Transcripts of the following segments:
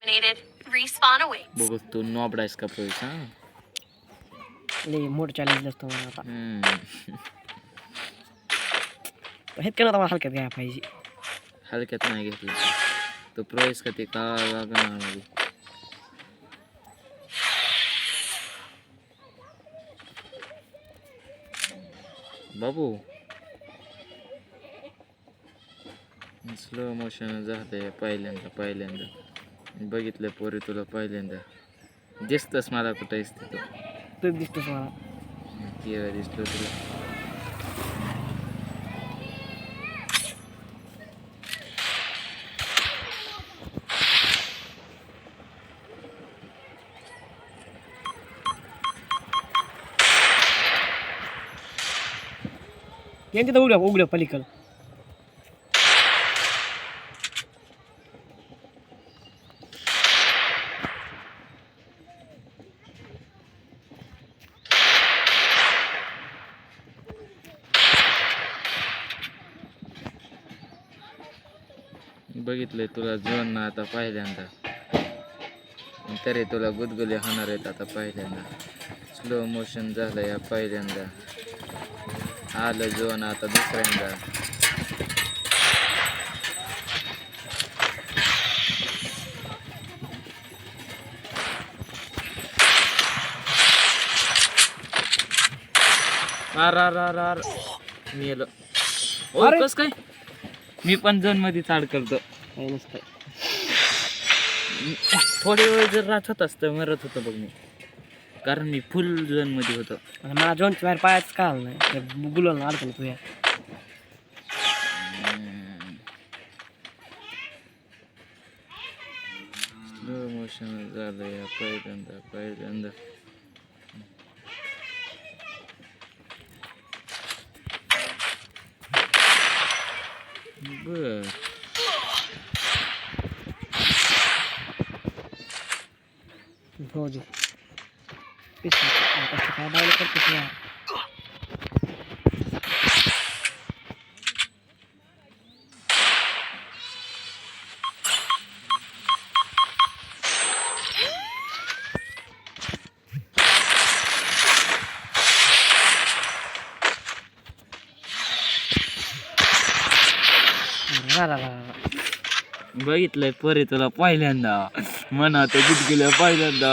बघ तू नॉबडा आहेस का प्रोस हा लई मोठं चॅलेंज असतो मला आता हम्म. हे केलं तर मला हलक्यात घ्यायला पाहिजे. हलक्यात नाही घेतलं तो प्रोस का ते का मध्ये बाबू स्लो मोशन झालंय पहिल्यांदा बघितलं पोरी तुला पहिल्यांदा दिसतस मला कुठं दिसते तो तू दिसतोस मला. केव्हा दिसतो तुला यांची तर उघड्या पलीकडं बघितलंय तुला झोन ना आता पहिल्यांदा तरी तुला गुदगुले होणार आहेत आता पहिल्यांदा स्लो मोशन झालं या पहिल्यांदा आलं झोन आता दुसऱ्यांदा आर मी येलो अरे! कस काय मी पण झोन मध्ये चाड करतो काही नसतं. थोडे वेळ जर राहत होत असतं मरत होतं बघ मी कारण मी फुल झोन मध्ये होतो आणि मला जोनची बाहेर पायाच का आलं नाही ते गुलाल अडकलं तुझ्या. स्लो मोशन झालं या पहिल्यांदा बर हो दे काय डायला करतोस ना. बघितलंय परे तुला पहिल्यांदा मनात गुदगुल्या पहिल्यांदा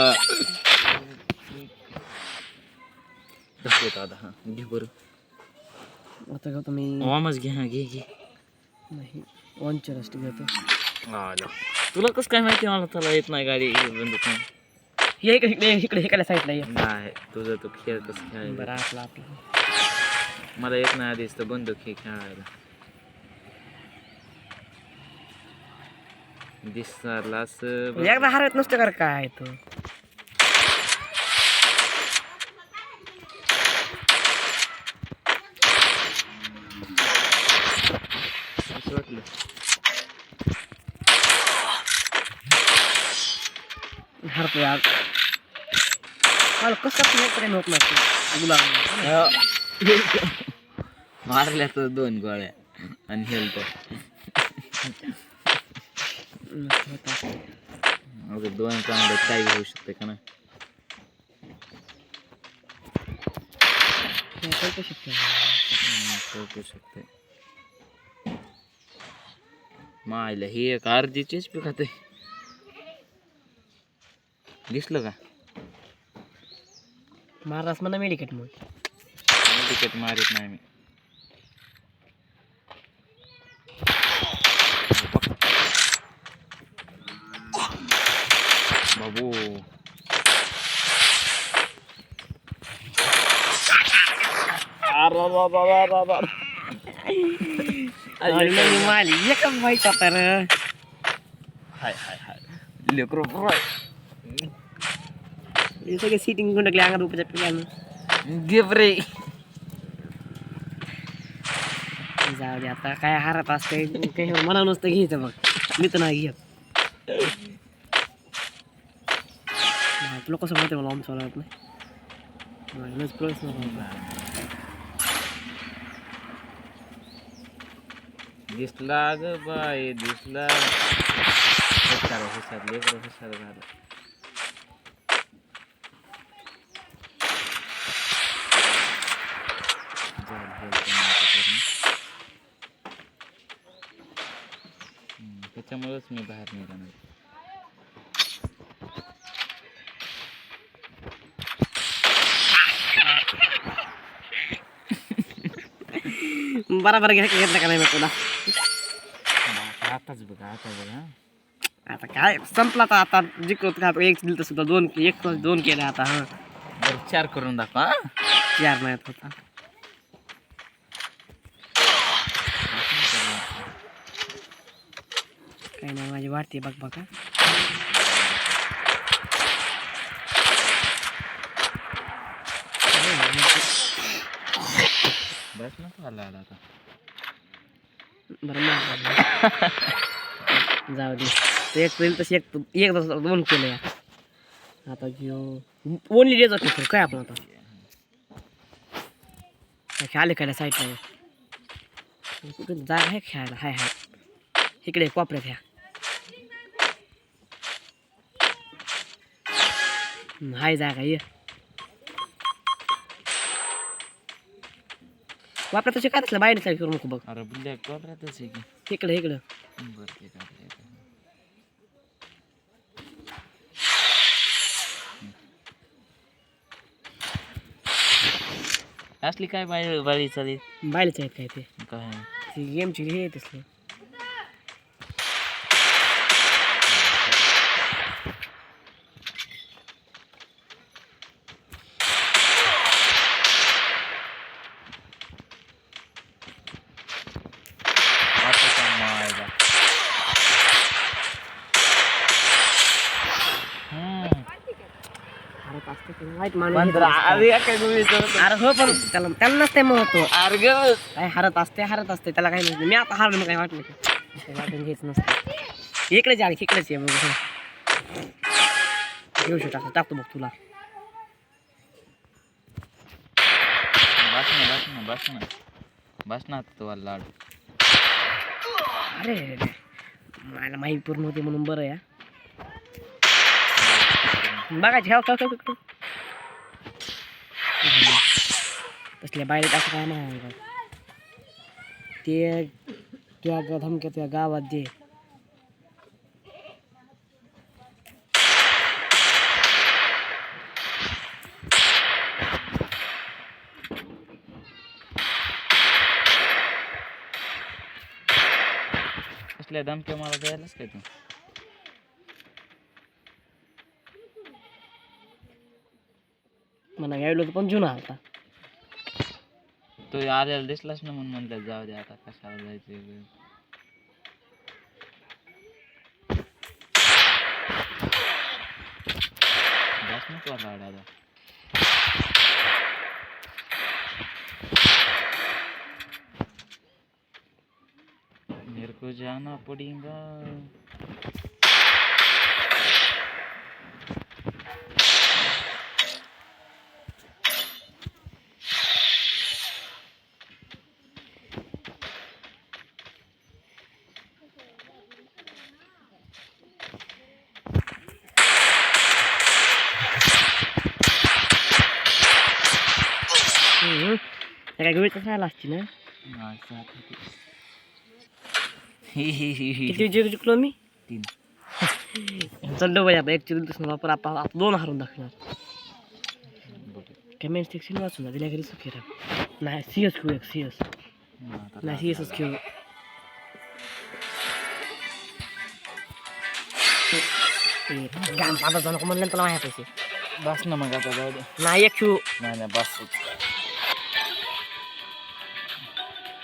दाखवतो आता हा घे बरं आता घेतो मी वामच घे हा घे नाही वनच्या रस्ट घेतो. आलं तुला कसं काय माहिती मला तुला येत नाही गाडी बंद नाही हे इकडे इकडे साईडला ये. नाही तुझं तो खेळ कसं खेळायला बरं आपला मला येत नाही आधीच तर बंद खेळ खेळायला दिसला असं एकदा हरत नसतं का काय तो असं वाटलं हरतो यार मला कसं प्रेम होत नसतं गुलाब मारल्या तर 2 गोळ्या आणि हेल्थ अगं 2 चांगलं काही होऊ शकते का ना कळू शकते मायला हे एक अर्धीचीच पिकाते दिसलं का मारलास म्हणा मेडिकेट मग तिकीट मारित नाही मी बाबू माली एक माहिती तर हाय हाय हाय लेकरो हे सगळे सिटिंग करून टाकले अंगात रुपयाच्या पिल्यानं गिफ्ट रे जाऊ दे आता काय हारत असते काही मला नसतं घ्यायचं बघ मी तर नाही घेत तुला कसं माहिती मला आमचं वाटत नाही प्रश्न दिसला ग बाय दिसला हुशार लेकरं हुशार झालं. त्याच्यामुळेच मी बाहेर निघालो. बरोबर घेतलं का नाही मी तुला आताच बघा आता काय संपला तर आता जिंकलो का एक दिलं तर सुद्धा दोन केले आता हा बरं 4 करून दाखवा. चार नाही होता काही नाही माझी वाटते बघ बघा बस ना आला आता. बरं जाऊ दे ते एक पहिलं तशी एक दोन केलं या आता घेऊ ओनली डेज होते काय आपण आता खेळाले खायला साईडला कुठं जागा आहे खेळायला हाय इकडे कोपऱ्यात ह्या हाय जागा ये वापरा तसे काय असलं बाहेर काय करू नको बघ. अरे ब्लॅक कॉपऱ्यातच आहे की. इकडे बरं ते काय असली काय बाळी चालेल बाहेरच आहेत काय ते काय ती गेमची हे आहे तसली वाईट माणूस अरे हो पण त्याला नसते मग होतो काय हरत असते त्याला काही नसते मी आता हारलो मग काही वाटलं की वाटून घ्यायचं नसतं इकडेच आहे इकडेच आहे मग घेऊ शकतो टाकतो बघ तुला बस ना तो लाड. अरे मला माहिती पूर्ण होते म्हणून बरं या बघा ठेव तसल्या बाहेर असं काय नाही ते त्या धमक्या त्या गावात दे असल्या धमक्या मला द्यायलाच काय तू मला यायलो पण जुना होता तो आलेला दिसलाच ना म्हणून म्हणलं जाऊ दे आता कशाला जायचं. बस ना तो लाडाला मेरे को जाना पड़ेगा. काय गवळीच राहिला असती ना किती जिंकलो मी 3 चल बाई आता एक चिरून वापर आपण 2 हारून दाखवणार कमेंट सेक्शन वाचून दिल्या घरी सुखी राहा नाही सीएस खेळू एक सीएस नाही सीएसच खेळू गाम पाहता जाऊ नको म्हणलं त्याला माझ्या पैसे बस ना मग आता जाऊ दे नाही एक खेळू नाही बस